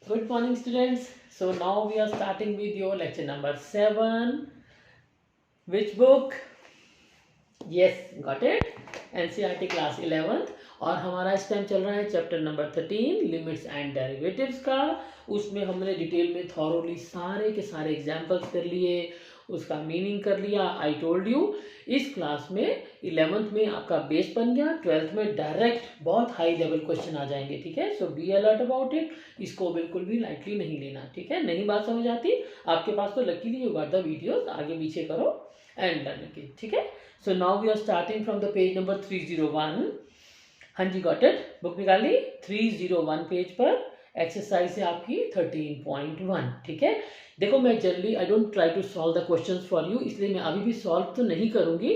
Good morning, students. So now we are starting with your lecture number 7. Which book? Yes, got it. NCERT class 11th और हमारा इस time चल रहा है chapter number 13 limits and derivatives का। उसमें हमने डिटेल में थॉरोली सारे के सारे एग्जाम्पल्स कर लिए, उसका मीनिंग कर लिया। आई टोल्ड यू इस क्लास में 11th में आपका बेस बन गया, 12th में डायरेक्ट बहुत हाई लेवल क्वेश्चन आ जाएंगे। ठीक है, सो बी अलर्ट अबाउट इट। इसको बिल्कुल भी लाइटली नहीं लेना। ठीक है, नहीं बात समझ आती आपके पास तो luckily you got the videos, आगे पीछे करो एंड लर्न इट। ठीक है, so now we are starting from the page number 301। हाँ जी, गॉट इट। बुक निकाली 301 पेज पर। एक्सरसाइज है आपकी 13.1। ठीक है, देखो मैं generally I don't try to solve the questions for you, इसलिए मैं अभी भी सॉल्व तो नहीं करूंगी।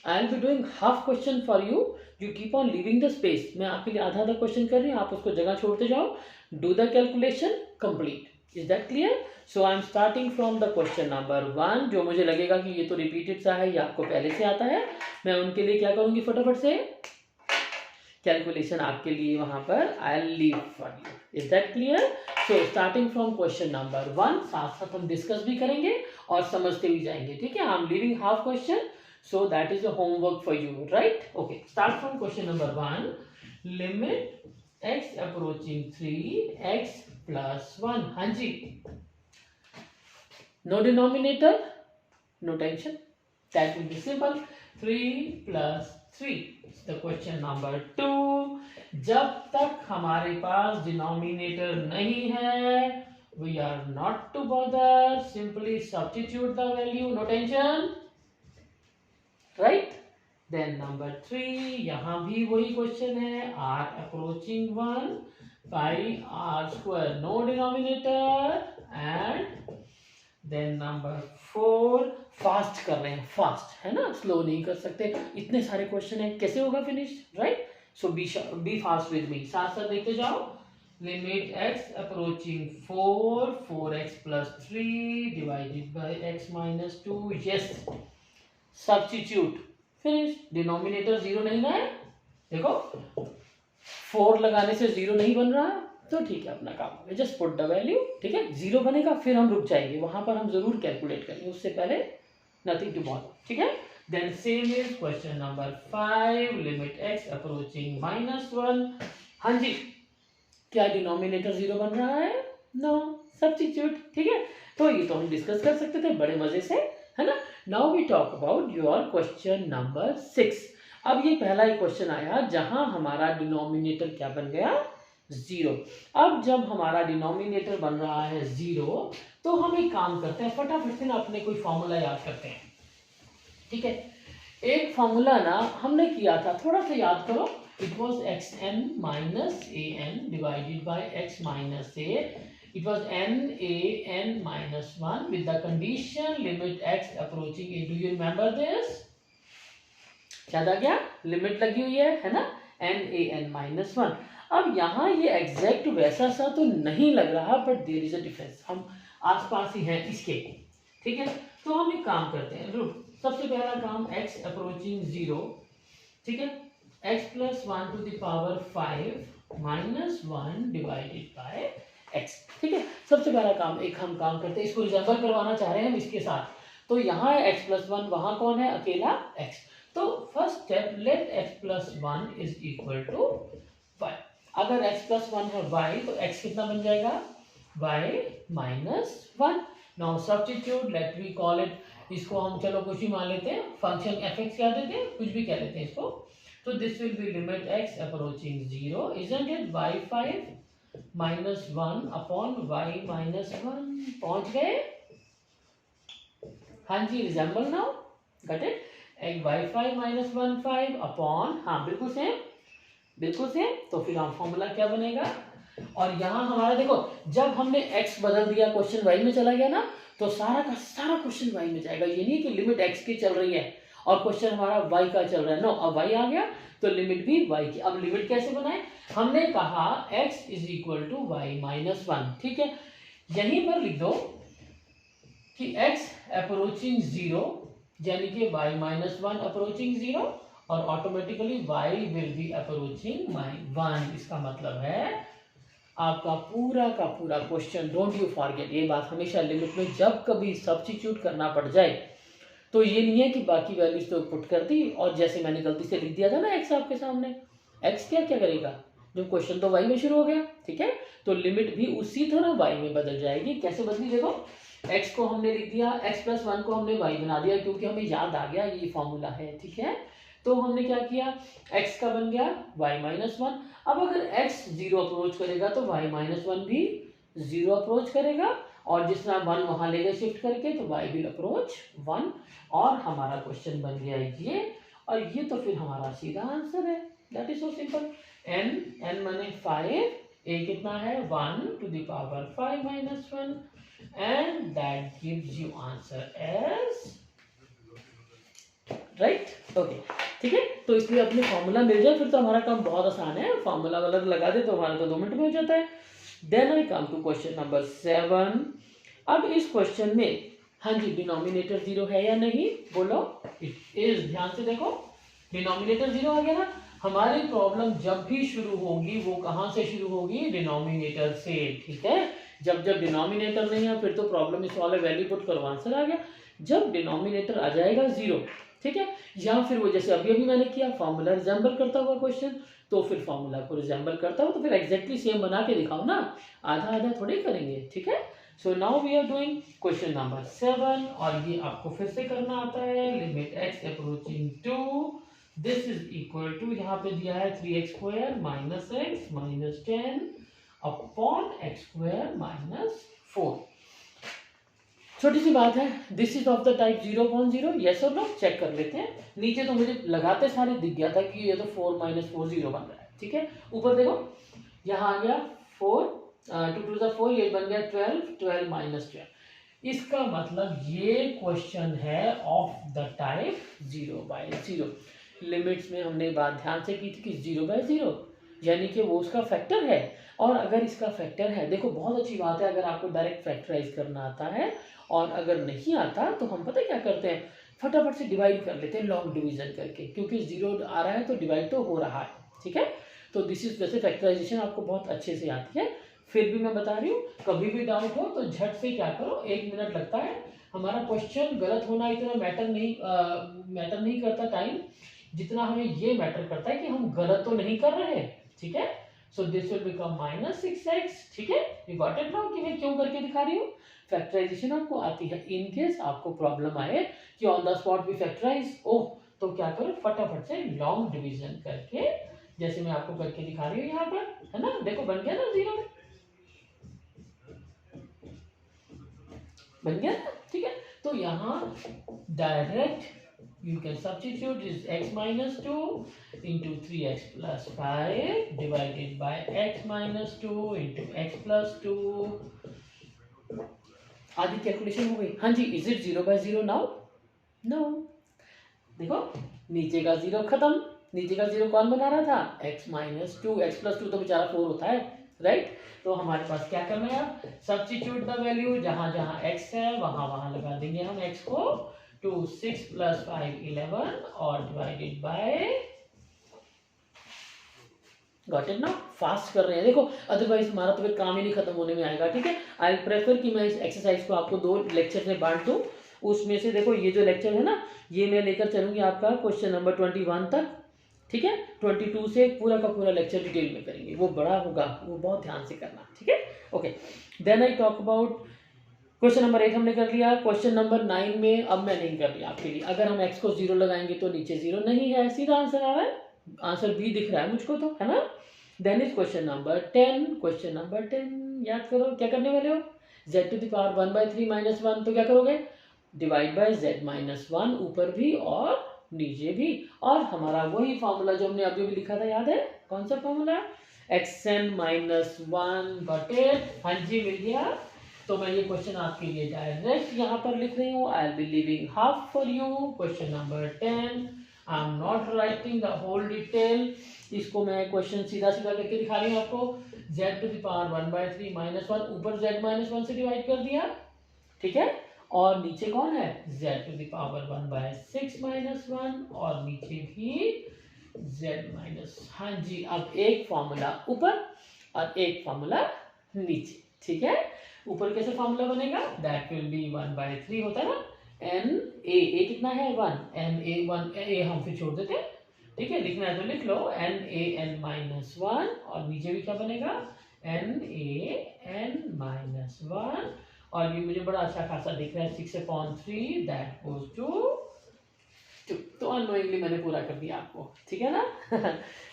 I will be doing half question for you, you keep on leaving the space. मैं आपके लिए आधा आधा क्वेश्चन कर रही हूँ, आप उसको जगह छोड़ते जाओ। Do the calculation complete. Is that clear? So I am starting from the question number 1। जो मुझे लगेगा कि ये तो रिपीटेड सा है, ये आपको पहले से आता है, मैं उनके लिए क्या करूंगी, फटाफट से कैलकुलेशन आपके लिए वहां पर I leave for you. Is that clear? So starting from question number 1, साथ साथ हम डिस्कस भी करेंगे और समझते भी जाएंगे। ठीक है, I am leaving half question, so that is a homework for you, right? Okay, start from question number 1। Limit x approaching 3x plus 1। हाँ जी, no denominator, no tension, that will be simple. 3 plus 3, the question number 2। जब तक हमारे पास denominator नहीं है, we are not to bother, simply substitute the value, no tension, right? Then number 3, यहां भी वही क्वेश्चन है, r approaching 1 by r square, no denominator. And then number 4, fast कर रहे हैं, फास्ट है ना, स्लो नहीं कर सकते, इतने सारे क्वेश्चन है, कैसे होगा finish, right? So be fast with me, साथ साथ देखते जाओ। Limit x approaching 4, 4x plus 3 divided by x minus 2। Yes, substitute, finish. Denominator zero नहीं ना है, देखो 4 लगाने से जीरो नहीं बन रहा, तो ठीक है, अपना काम है, जस्ट पुट द वैल्यू। ठीक है, जीरो बनेगा फिर हम रुक जाएंगे, वहां पर हम जरूर कैलकुलेट करेंगे, उससे पहले नथिंग टू बॉदर। ठीक है, then same is question number 5। Limit x approaching -1। हाँ जी, क्या डिनोमिनेटर जीरो बन रहा है? No, substitute. ठीक है, तो ये तो हम डिस्कस कर सकते थे बड़े मजे से, है ना? Now we talk about your question number 6। अब ये पहला ही क्वेश्चन आया जहां हमारा डिनोमिनेटर क्या बन गया, जीरो। अब जब हमारा डिनोमिनेटर बन रहा है जीरो, तो हम एक काम करते हैं, फटाफट से ना अपने कोई फॉर्मूला याद करते हैं। ठीक है, एक फॉर्मूला ना हमने किया था, थोड़ा सा याद करो। It was xn minus an divided by x minus a। It was n minus 1 with the condition limit x approaching a। Do you remember this? याद आ गया? लिमिट लगी हुई है ना, n माइनस 1। अब यहाँ ये एग्जैक्ट वैसा सा तो नहीं लग रहा, but there is a difference, हम आसपास ही हैं इसके। ठीक है, तो हम एक काम करते हैं, रुक, सबसे पहला काम x अप्रोचिंग 0। ठीक है, x plus 1 to the power 5 minus 1 divided by x। ठीक है, सबसे पहला काम एक हम काम करते हैं, इसको रिजेंबल करवाना चाह रहे हैं हम इसके साथ। तो यहाँ है x प्लस 1, वहां कौन है, अकेला x। तो first step, let x plus 1 is equal to y। अगर x प्लस 1 है y, तो x कितना बन जाएगा, y minus 1। Now substitute, let we call it, इसको हम चलो कुछ भी मान लेते हैं, फंक्शन fx क्या देते हैं, कुछ भी कह लेते हैं इसको। तो this will be limit x approaching 0, isn't it, y5 minus 1 upon y minus 1। पहुंच गए? हाँ जी, रिजेंबल नाउ, गट इट। एक y5 माइनस 1 अपॉन, हाँ बिल्कुल सेम, बिल्कुल सेम। तो फिर हम फॉर्मूला क्या बनेगा, और यहाँ हमारा देखो, जब हमने x बदल दिया, क्वेश्चन y में चला गया ना, तो सारा का सारा क्वेश्चन y में जाएगा। ये नहीं कि लिमिट x की चल रही है और क्वेश्चन हमारा y का चल रहा है, नो, अब y आ गया तो लिमिट भी y की। अब लिमिट कैसे बनाए, हमने कहा x is equal to y minus 1। ठीक है, यहीं पर लिख दो कि x अप्रोचिंग 0 यानी कि y माइनस 1 अप्रोचिंग 0, और automatically y will be approaching 1। इसका मतलब है आपका पूरा का पूरा क्वेश्चन, डोंट यू फॉरगेट, ये बात हमेशा लिमिट में जब कभी सब्स्टिट्यूट करना पड़ जाए तो ये नहीं है कि बाकी वैल्यूज तो पुट कर दी और जैसे मैंने गलती से लिख दिया था ना एक्स आपके सामने, एक्स क्या क्या करेगा, जो क्वेश्चन तो वाई में शुरू हो गया, ठीक है, तो लिमिट भी उसी तरह वाई में बदल जाएगी। कैसे बदली, देखो एक्स को हमने लिख दिया, एक्स प्लस वन को हमने वाई बना दिया क्योंकि हमें याद आ गया ये फॉर्मूला है, ठीक है। तो हमने क्या किया, x का बन गया y माइनस वन। अब अगर x जीरो अप्रोच करेगा तो y माइनस वन भी जीरो अप्रोच करेगा और जिस तरह वन वहां लेगा शिफ्ट करके तो y विल अप्रोच वन और हमारा क्वेश्चन बन गया ये, और ये तो फिर हमारा सीधा आंसर है, that is so simple. n माने 5, a कितना है 1 to the power 5 minus 1 and that gives you answer as right, okay, ठीक है। तो इसलिए अपने फॉर्मूला मिल जाए फिर तो हमारा काम बहुत आसान है, फॉर्मूला वाला लगा दे तो हमारा तो 2 मिनट में हो जाता है। Then I come to question number 7। अब इस क्वेश्चन में हाँ जी डिनोमिनेटर जीरो है या नहीं, बोलो इट इज, ध्यान से देखो डिनोमिनेटर जीरो आ गया ना। हमारी प्रॉब्लम जब भी शुरू होगी वो कहाँ से शुरू होगी, डिनोमिनेटर से, ठीक है। जब जब डिनोमिनेटर नहीं है फिर तो प्रॉब्लम इस वाले वैल्यू पुट करो आंसर आ गया। जब डिनोमिनेटर आ जाएगा जीरो, ठीक है, या फिर वो जैसे अभी अभी मैंने किया फॉर्मूला रिजेंबल करता हुआ क्वेश्चन, तो फिर फॉर्मूला को रिजेंबल करता हो तो फिर एग्जैक्टली सेम बना के दिखाओ ना, आधा आधा थोड़ी करेंगे, ठीक है। So now we are doing question number 7 और ये आपको फिर से करना आता है। Limit x approaching 2 this is equal to, यहाँ पे दिया है 3x square minus X minus 10 upon x square minus 4। छोटी सी बात है, this is of the type 0.0, yes और नो, चेक कर लेते हैं। नीचे तो मुझे लगाते सारे दिख गया था कि ये तो 4 माइनस 4 0 बन रहा है, ठीक है। ऊपर देखो यहाँ आ गया 4 2 टू द 4, ये बन गया 12 12 माइनस 12। इसका मतलब ये क्वेश्चन है ऑफ द टाइप 0/0। लिमिट्स में हमने बात ध्यान से की थी कि 0/0 यानी कि वो उसका फैक्टर है, और अगर इसका फैक्टर है, देखो बहुत अच्छी बात है अगर आपको डायरेक्ट फैक्टराइज करना आता है, और अगर नहीं आता तो हम पता क्या करते हैं, फटाफट से डिवाइड कर लेते हैं लॉन्ग डिवीजन करके, क्योंकि जीरो आ रहा है तो डिवाइड तो हो रहा है, ठीक है। तो दिस इज वैसे फैक्टराइजेशन आपको बहुत अच्छे से आती है, फिर भी मैं बता रही हूँ कभी भी डाउट हो तो झट से क्या करो, 1 मिनट लगता है। हमारा क्वेश्चन गलत होना इतना मैटर नहीं करता टाइम, जितना हमें ये मैटर करता है कि हम गलत तो नहीं कर रहे हैं, ठीक है। So this will become -6x, ठीक है। यू गॉट इट नाउ कि मैं क्यों करके दिखा रही हूँ, फैक्टराइजेशन आपको आती है। इन केस आपको प्रॉब्लम आए कि ऑन द स्पॉट भी फैक्टराइज ओह, तो क्या करो फटाफट से लॉन्ग डिवीजन करके, जैसे मैं आपको करके दिखा रही हूँ यहाँ पर, है ना, देखो बन गया ना 0, बन गया ना, ठीक है। तो यहाँ direct you can substitute is x minus 2 into 3x plus 5 divided by x minus 2 into x plus 2। आदि कैलकुलेशन हो गई, हाँ जी। इज इट 0/0 नाउ, नो, देखो नीचे का 0 खत्म, नीचे का 0 कौन बना रहा था, x माइनस 2, x प्लस 2 तो बेचारा 4 होता है, राइट। तो हमारे पास क्या करना है, सब्स्टिट्यूट द वैल्यू, जहां जहां x है वहां वहां लगा देंगे हम x को, 2 6 प्लस 5 11 और डिवाइडेड बाय, गॉट इट ना, फास्ट कर रहे हैं देखो, अदरवाइज हमारा तो फिर काम ही नहीं खत्म होने में आएगा, ठीक है। आई प्रेफर कि मैं इस एक्सरसाइज को आपको 2 लेक्चर में बांट दूं, उसमें से देखो ये जो लेक्चर है ना, ये मैं लेकर चलूंगी आपका क्वेश्चन नंबर 21 तक, ठीक है। 22 से पूरा का पूरा लेक्चर डिटेल में करेंगे, वो बड़ा होगा, वो बहुत ध्यान से करना, ठीक है, okay. Then I talk about question number 8 हमने कर लिया। क्वेश्चन नंबर 9 में अब मैं नहीं कर रही आपके लिए, अगर हम x को 0 लगाएंगे तो नीचे 0 नहीं है, सीधा आंसर आ रहा है, आंसर बी दिख रहा है मुझको तो, है ना। Then is question number 10। Question number 10 याद करो क्या करने वाले हो, z to the power 1/3 minus 1, तो क्या करोगे, डिवाइड बाय z माइनस 1, ऊपर भी और नीचे भी, और हमारा वही फॉर्मूला जो हमने अभी भी लिखा था, याद है कौन सा फॉर्मूला, xn माइनस 1 बटे, हाँ जी मिल गया। तो मैं ये क्वेश्चन आपके लिए डायरेक्ट यहाँ पर लिख रही हूँ, I will be leaving half for you. Question number 10, I am not writing the whole detail, इसको मैं क्वेश्चन सीधा सीधा करके दिखा रही हूँ आपको। z to the power 1/3 minus 1, ऊपर z माइनस 1 से डिवाइड कर दिया, ठीक है, और नीचे कौन है, z to the power 1/6 minus 1, और नीचे भी z माइनस, हाँ जी। अब एक फॉर्मूला ऊपर, और एक फॉर्मूला नीचे, ठीक है। ऊपर कैसे फॉर्मूला बनेगा, दैट विल बी 1/3 होता है ना, एन ए कितना है 1, एन ए 1 ए हम फिर छोड़ देते हैं, ठीक है। लिखना है तो लिख लो एन ए एन माइनस 1, और नीचे भी क्या बनेगा एन ए एन माइनस 1, और ये मुझे बड़ा अच्छा खासा दिख रहा है 6/3 दैट गोज टू 2। तो अननोइंगली मैंने पूरा कर दिया आपको, ठीक है ना।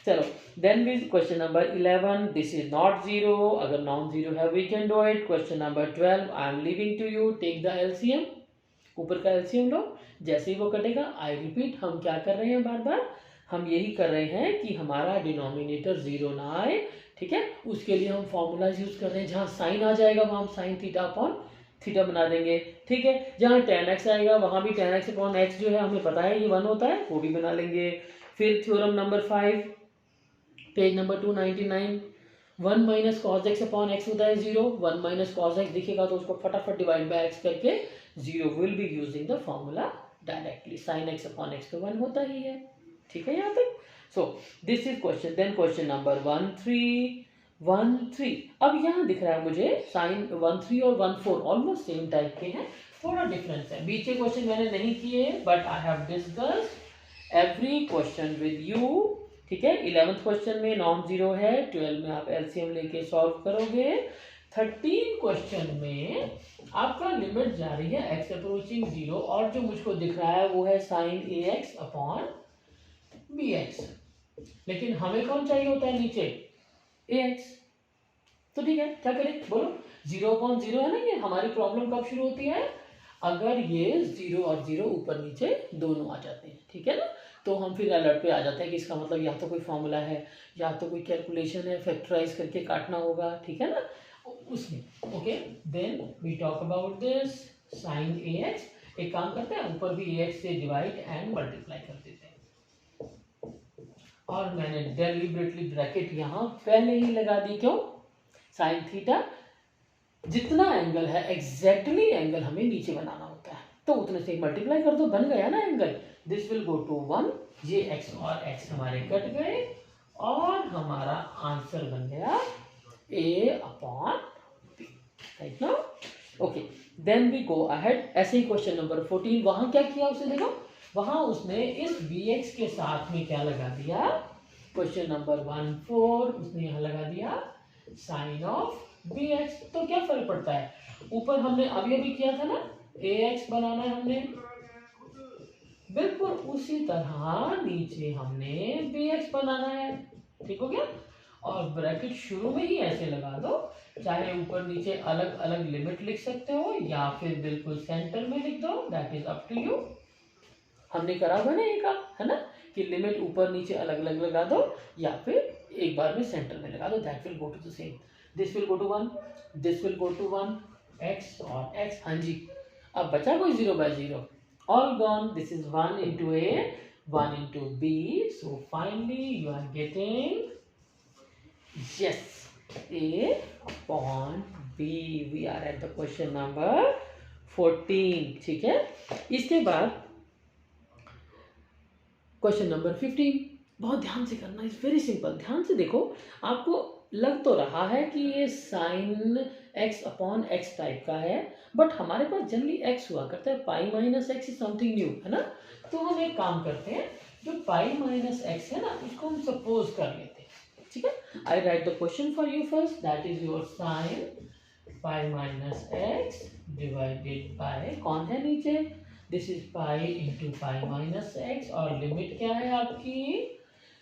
चलो then with question number 11, this is not zero, अगर नॉन जीरो है we can do it. Question number 12, I am leaving to you, take the LCM, ऊपर का एलसीएम लो, जैसे ही वो कटेगा आई रिपीट, हम क्या कर रहे हैं बार बार, हम यही कर रहे हैं कि हमारा डिनोमिनेटर जीरो ना आए, ठीक है। उसके लिए हम फॉर्मूलाज यूज कर रहे हैं, जहाँ साइन आ जाएगा वहाँ हम साइन थीटा अपॉन थीटा बना देंगे, ठीक है। जहाँ tan x आएगा वहाँ भी tan x अपॉन x जो है हमें पता है ये 1 होता है, वो भी बना लेंगे। फिर theorem number 5, page number 299, 1 minus cos x upon x होता है 0, 1 माइनस कॉस एक्स दिखेगा तो उसको फटाफट डिवाइड बाय x करके 0 will be using the formula directly, sine X upon X तो 1 होता ही है, ठीक है यहाँ तक। So this is question, then question number 1.3 अब यहाँ दिख रहा है मुझे साइन 1.3 और 1.4 ऑलमोस्ट सेम टाइप के हैं, थोड़ा डिफरेंस है। बीच के क्वेश्चन मैंने नहीं किए, but I have discussed every question with you, ठीक है। 11th क्वेश्चन में नॉन जीरो है, 12 में आप एलसीएम लेके सॉल्व करोगे, 13 क्वेश्चन में आपका लिमिट जा रही है एक्स अप्रोचिंग 0, और जो मुझको दिख रहा है वो है sign A x upon B x, लेकिन हमें कौन चाहिए होता है नीचे ए एक्स, तो ठीक है क्या करें बोलो, 0/0 है ना, ये हमारी प्रॉब्लम कब शुरू होती है, अगर ये 0 और 0 ऊपर नीचे दोनों आ जाते हैं, ठीक है ना, तो हम फिर अलर्ट पे आ जाते हैं कि इसका मतलब या तो कोई फॉर्मूला है या तो कोई कैलकुलेशन है, फैक्टराइज करके काटना होगा, ठीक है ना, उसमें। Okay then we talk about this sine A X, एक काम करते हैं ऊपर भी ए एक्स से डिवाइड एंड मल्टीप्लाई कर देते हैं, और मैंने डेलिबरेटली ब्रैकेट यहाँ पहले ही लगा दी, क्यों, साइन थीटा जितना एंगल है एग्जैक्टली एंगल हमें नीचे बनाना होता है, तो उतने से मल्टीप्लाई कर दो, बन गया ना angle, this will go to 1, ये x और x हमारे कट गए, और हमारा आंसर बन गया a/b, राइट ना। Okay then we go ahead, ऐसे ही क्वेश्चन नंबर 14, वहां क्या किया उसने, देखो वहां उसने इस bx के साथ में क्या लगा दिया, क्वेश्चन नंबर 14 उसने यहाँ लगा दिया साइन ऑफ bx, तो क्या फर्क पड़ता है, ऊपर हमने अभी अभी किया था ना ax बनाना है हमने, बिल्कुल उसी तरह नीचे हमने bx बनाना है, ठीक हो गया, और ब्रैकेट शुरू में ही ऐसे लगा दो, चाहे ऊपर नीचे अलग अलग लिमिट लिख सकते हो या फिर बिल्कुल सेंटर में लिख दो, that is up to you. हमने करा हुआ ना एक है ना कि लिमिट ऊपर नीचे अलग अलग लगा दो या फिर एक बार में सेंटर में लगा दो, that will go to the same, this will go to 1, this will go to 1, x और x, हाँ जी, अब बचा कोई 0/0, all gone, this is 1 into a 1 into b, so finally you are getting yes a upon b, we are at the question number 14, ठीक है। इसके बाद question number 15, बहुत ध्यान से करना, इज वेरी सिंपल, ध्यान से देखो, आपको लग तो रहा है कि ये sine x upon X type का है, बट हमारे पास जनरली x हुआ करता है, pi minus X is something new, है ना, तो हम एक काम करते हैं, जो पाई माइनस एक्स है ना उसको हम सपोज कर लेते हैं, ठीक है। I write the question for you first, that is your sine pi minus X divided by, कौन है नीचे, this is pi into pi minus X, और लिमिट क्या है आपकी,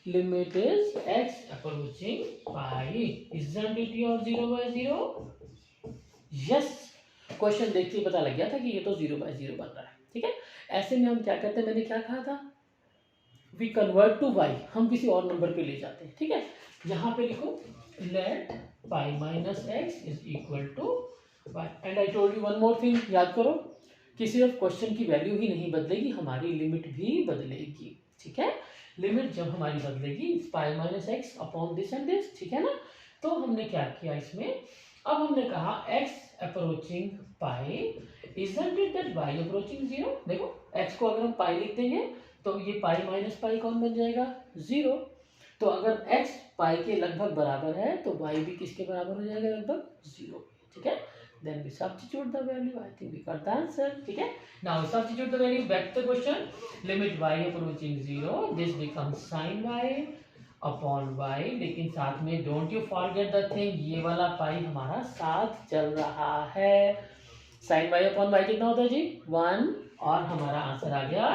limit is x approaching pi, isn't it your 0/0, yes, question देखते ही पता लग गया था कि ये तो 0/0 बन रहा है, ठीक है। ऐसे में हम क्या करते हैं, मैंने क्या कहा था, वी कन्वर्ट टू y, हम किसी और नंबर पे ले जाते हैं, ठीक है। यहाँ पे लिखो let pi minus X is equal to y, and I told you one more thing, याद करो कि सिर्फ क्वेश्चन की वैल्यू ही नहीं बदलेगी, हमारी लिमिट भी बदलेगी, ठीक है। लिमिट जब हमारी बदलेगी पाई minus x upon this and this, ठीक है ना, तो हमने क्या किया इसमें, अब हमने कहा x approaching pi isn't it that y approaching 0, देखो x को अगर हम पाई लिख देंगे तो ये पाई माइनस पाई कौन बन जाएगा 0, तो अगर x पाई के लगभग बराबर है तो y भी किसके बराबर हो जाएगा, लगभग 0। ठीक है, then we substitute the value. I think we got the answer. ठीक है, now substitute the value. Back to the question. Limit y approaching 0, this becomes sin y upon y, लेकिन साथ में don't you forget the thing, ये वाला पाई हमारा साथ चल रहा है। साइन y अपॉन y कितना होता है जी, 1, और हमारा आंसर आ गया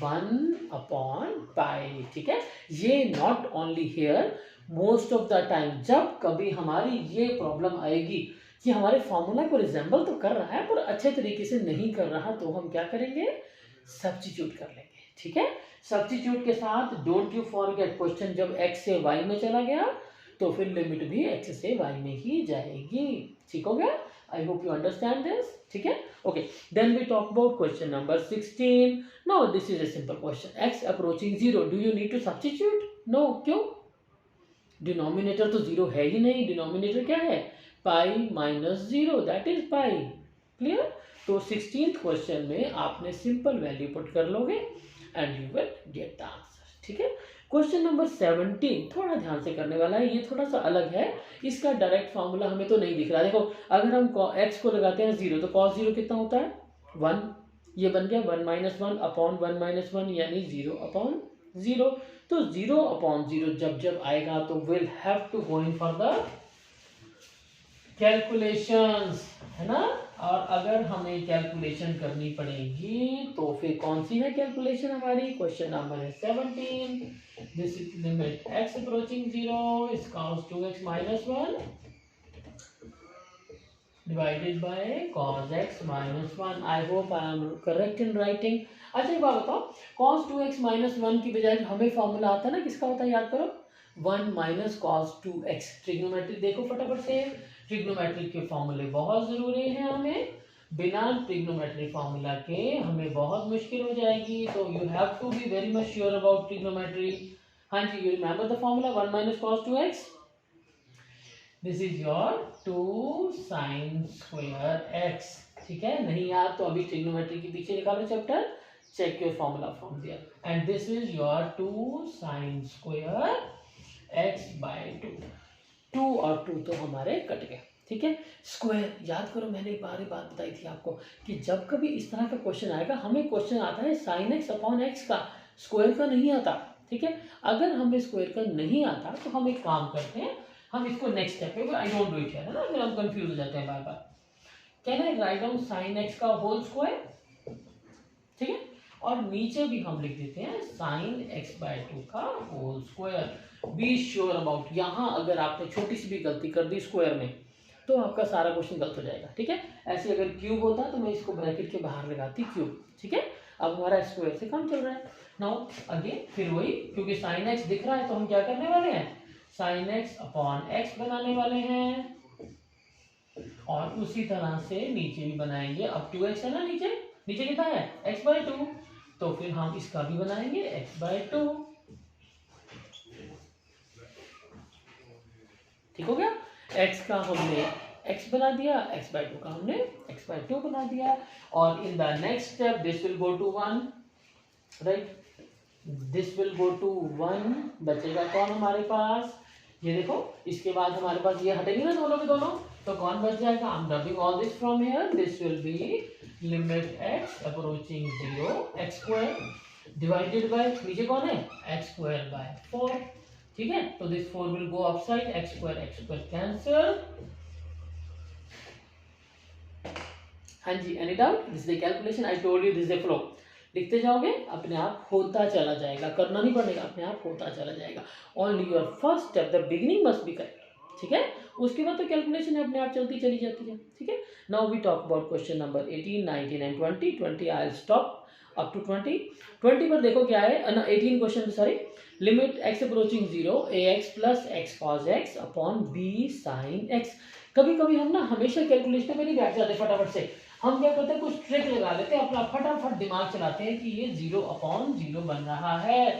1 अपॉन पाई। ठीक है, ये not only here, most of the time जब कभी हमारी ये प्रॉब्लम आएगी कि हमारे फॉर्मूला को रिजेंबल तो कर रहा है पर अच्छे तरीके से नहीं कर रहा, तो हम क्या करेंगे, सब्स्टिट्यूट कर लेंगे। ठीक है, सब्स्टिट्यूट के साथ डोंट यू फॉरगेट, क्वेश्चन जब x से y में चला गया तो फिर लिमिट भी x से y में ही जाएगी। ठीक हो गया, I hope you understand this. ठीक है, okay, then we talk about question number 16। Now this is a simple question, x approaching 0, do you need to substitute? No, क्यों, डिनोमिनेटर तो 0 है ही नहीं, डिनोमिनेटर क्या है, pi minus 0, that is pi. Clear, तो 16th क्वेश्चन में आपने सिंपल वैल्यू पुट कर लोगे and you will get the answer. ठीक है, क्वेश्चन नंबर 17 थोड़ा ध्यान से करने वाला है, ये थोड़ा सा अलग है, इसका डायरेक्ट फार्मूला हमें तो नहीं दिख रहा। देखो, अगर हम x को लगाते हैं 0 तो cos 0 कितना होता है, 1, ये बन गया 1 - 1 अपॉन 1 - 1 यानी 0 अपॉन 0। तो 0 अपॉन 0 जब जब आएगा तो will have to go in for the calculations, है ना। और अगर हमें कैलकुलेशन करनी पड़ेगी तो फिर कौन सी है कैलकुलेशन हमारी, क्वेश्चन नंबर है 17, this is limit x approaching 0 is cos 2x - 1 divided bye cos x - 1। I hope I am correct in writing. अच्छा एक बात बताओ, cos 2x - 1 की बजाय हमें फॉर्मूला आता है ना, किसका होता है, याद करो, 1 - cos 2x। ट्रिग्नोमेट्री देखो फटाफट से, ट्रिग्नोमेट्री के फॉर्मूले बहुत जरूरी हैं हमें, बिना ट्रिग्नोमेट्री फॉर्मूला के हमें बहुत मुश्किल हो जाएगी, तो you have to be very much sure about trigonometry. हाँ जी, you remember the formula 1 - cos 2x, this is your 2 sin square x। ठीक है, नहीं यार तो अभी ट्रिग्नोमेट्री के पीछे निकालो chapter, check your formula from there, and this is your 2 sin square x by 2। 2 और 2 तो हमारे कट गए। ठीक है, स्क्वायर याद करो, मैंने एक बार बात बताई थी आपको कि जब कभी इस तरह का क्वेश्चन आएगा, हमें क्वेश्चन आता है sin x अपॉन x का, स्क्वायर का नहीं आता। ठीक है, अगर हमें स्क्वायर का नहीं आता तो हम एक काम करते हैं, हम इसको नेक्स्ट स्टेप पे, आई डोंट डू इट है ना, फिर हम कंफ्यूज हो जाते हैं बार बार। Can I write down sin x का होल स्क्वायर, ठीक है, और नीचे भी हम लिख देते हैं sin x/2 का whole square. Be sure about, यहाँ अगर आपने छोटी सी भी गलती कर दी स्क्वायर में तो आपका सारा क्वेश्चन गलत हो जाएगा। ठीक है, ऐसे अगर क्यूब होता तो मैं इसको ब्रैकेट के बाहर लगाती क्यूब। ठीक है, अब हमारा स्क्वायर से काम चल रहा है। नाउ अगेन फिर वही, क्योंकि sin x दिख रहा है तो हम क्या करने वाले हैं, sin x अपॉन x बनाने वाले हैं, और उसी तरह से नीचे भी बनाएंगे। अब 2x है ना, नीचे नीचे कितना है, x/2, तो फिर हम इसका भी बनाएंगे x/2। ठीक हो गया, x का हमने x बना दिया, x/2 का हमने x/2 बना दिया, और in the next step this will go to 1, right, this will go to 1, बचेगा कौन हमारे पास, ये देखो, इसके बाद हमारे पास ये हटेगी ना दोनों के दोनों, तो कौन बच जाएगा, I am rubbing all this from here, this will be limit x approaching 0 x² divided by, नीचे कौन है, x²/4। ठीक है, तो this 4 will go upside, x² cancel. हाँ जी, any doubt, this is the calculation, I told you this is the flow. लिखते जाओगे अपने आप होता चला जाएगा, करना नहीं पड़ेगा, अपने आप होता चला जाएगा। Only your first step, the beginning must be correct. ठीक है, उसके बाद तो कैलकुलेशन अपने आप चलती चली जाती है। ठीक है, now we talk about question number 18, 19 and 20। 20 I will stop up to 20। 20 पर देखो क्या है, 18 question sorry, limit x approaching 0 ax plus x cos x अपॉन b sin x। कभी कभी हम ना हमेशा कैलकुलेशन में नहीं बैठ जाते, फटाफट से हम क्या करते हैं, कुछ ट्रिक लगा लेते हैं, अपना फटाफट दिमाग चलाते हैं कि ये 0/0 बन रहा है,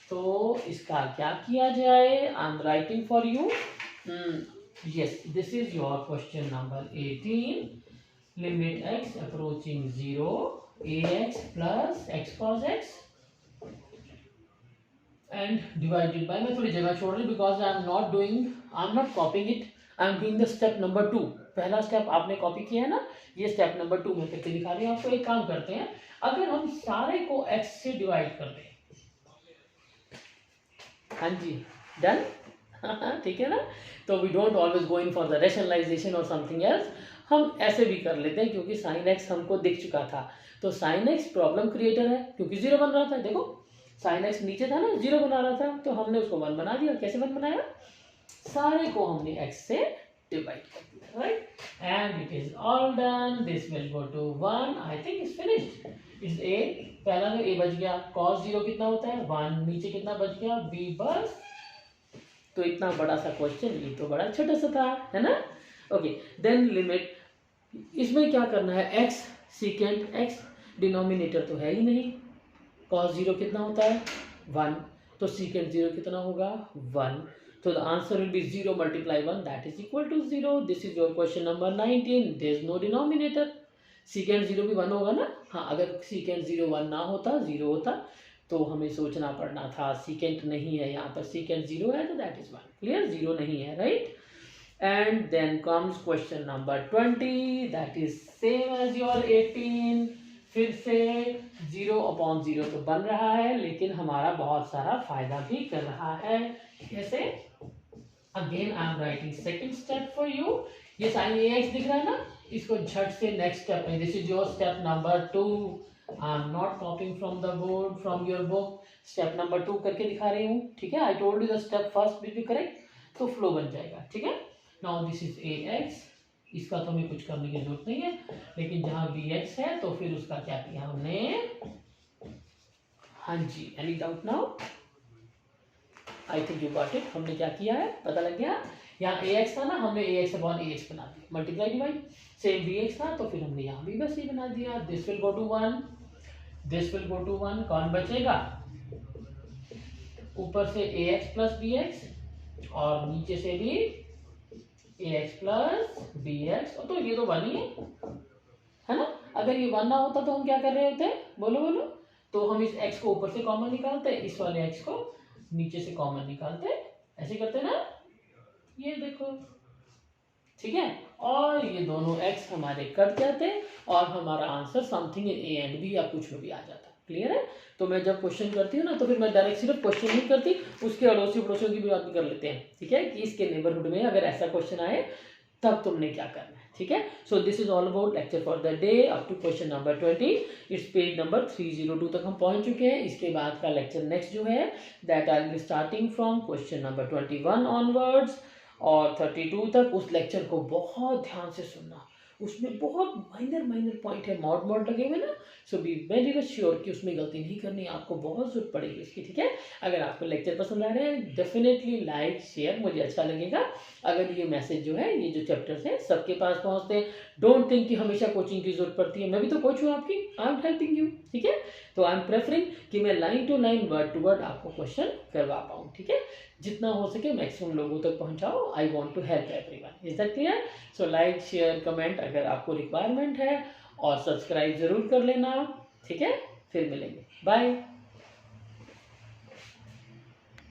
तो इसका क्या किया जाए, I am writing for you. yes, this is your question number 18, limit x approaching 0 ax plus x cos x and divided by, मैं थोड़ी जगह छोड़ रही हूँ because I am not copying it, I am doing the step number 2। पहला step आपने copy किया है ना, ये स्टेप नंबर 2 में करके दिखा रही हूँ आपको। एक काम करते हैं, अगर हम सारे को x से डिवाइड कर दें, हाँ जी डन ठीक है ना। तो we don't always go in for the rationalisation और समथिंग एल्स, हम ऐसे भी कर लेते हैं क्योंकि साइन एक्स हमको दिख चुका था। तो साइन एक्स प्रॉब्लम क्रिएटर है क्योंकि 0 बन रहा था, देखो साइन एक्स नीचे था ना, 0 बना रहा था, तो हमने उसको 1 बना दिया। कैसे 1 बनाया, सारे को हमने x से डिवाइड कर दिया, right. And it is all done, this will go to 1, I think it's finished. Is a, पहला तो a बच गया, cos 0 कितना होता है 1, नीचे कितना बच गया b, बस। तो इतना बड़ा सा क्वेश्चन, ये तो बड़ा छोटा सा था, है ना। ओके देन लिमिट, इसमें क्या करना है, x सीकेंट x, डिनोमिनेटर तो है ही नहीं, cos 0 कितना होता है 1, तो secant 0 कितना होगा 1, तो the answer will be 0 multiply 1, that is equal to 0. This is your question number 19. There is no denominator. secant 0 भी 1 होगा ना, हाँ अगर secant 0 1 ना होता 0 होता तो हमें सोचना पड़ना था, secant नहीं है यहाँ पर, secant 0 है तो that is 1, clear, 0 नहीं है, right. And then comes question number 20, that is same as your 18. फिर से 0/0 तो बन रहा है लेकिन हमारा बहुत सारा फायदा भी कर रहा है। कैसे, again I am writing second step for you. ये साइन ax दिख रहा है ना, इसको झट से नेक्स्ट स्टेप में, this is your step number 2। I am not copying from the board, from your book, step number 2 करके दिखा रही हूँ, ठीक है। आई told you the step first will be correct, तो फ्लो बन जाएगा, ठीक है। नाउ दिस इज ax, इसका तो हमें कुछ करने की जरूरत नहीं है, लेकिन जहां bx है तो फिर उसका क्या किया हमने, हाँ जी, any doubt now, I think you got it. हमने क्या किया है पता लग गया, यहाँ ax था ना, हमने ax अपॉन ax बना दिया, मल्टीप्लाई डिवाइड, सेम bx था तो फिर हमने यहाँ भी बस ये बना दिया। This will go to 1, this will go to 1, कौन बचेगा, ऊपर से ax प्लस bx और नीचे से भी ax प्लस bx, तो ये तो 1 ही है ना। अगर ये 1 ना होता तो हम क्या कर रहे होते, बोलो बोलो, तो हम इस x को ऊपर से कॉमन निकालते, इस वाले x को नीचे से कॉमन निकालते, ऐसे करते ना, ये देखो, ठीक है। और ये दोनों x हमारे कट जाते और हमारा answer something A and B या कुछ भी आ जाता, क्लियर है। तो मैं जब क्वेश्चन करती हूँ ना तो फिर मैं डायरेक्ट सिर्फ क्वेश्चन नहीं करती, उसके अड़ोसी पड़ोसियों की भी बात भी कर लेते हैं, ठीक है, कि इसके नेबरहुड में अगर ऐसा क्वेश्चन आए तब तुमने क्या करना है, ठीक है। So this is all about lecture for the day up to question number 20। It's page number 302 तक हम पहुंच चुके हैं। इसके बाद का लेक्चर नेक्स्ट जो है that I will be starting from question number 21 onwards और 32 तक। उस लेक्चर को बहुत ध्यान से सुनना, उसमें बहुत माइनर पॉइंट है, मॉड लगे हुए ना, सो बी वेरी मच श्योर कि उसमें गलती नहीं करनी, आपको बहुत जरूरत पड़ेगी उसकी, ठीक है। अगर आपको लेक्चर पसंद आ रहे हैं डेफिनेटली लाइक शेयर, मुझे अच्छा लगेगा अगर ये मैसेज जो है, ये जो चैप्टर्स हैं सबके पास पहुंचते हैं। डोंट थिंक कि हमेशा कोचिंग की जरूरत पड़ती है, मैं भी तो कोच हूँ आपकी, आई एम हेल्पिंग यू, ठीक है। तो आई एम प्रेफरिंग कि मैं line to line word to word आपको क्वेश्चन करवा पाऊँ, ठीक है। जितना हो सके मैक्सिमम लोगों तक पहुंचाओ, I want to help everyone, is that clear. So like share comment अगर आपको रिक्वायरमेंट है और सब्सक्राइब जरूर कर लेना, ठीक है। फिर मिलेंगे, बाय।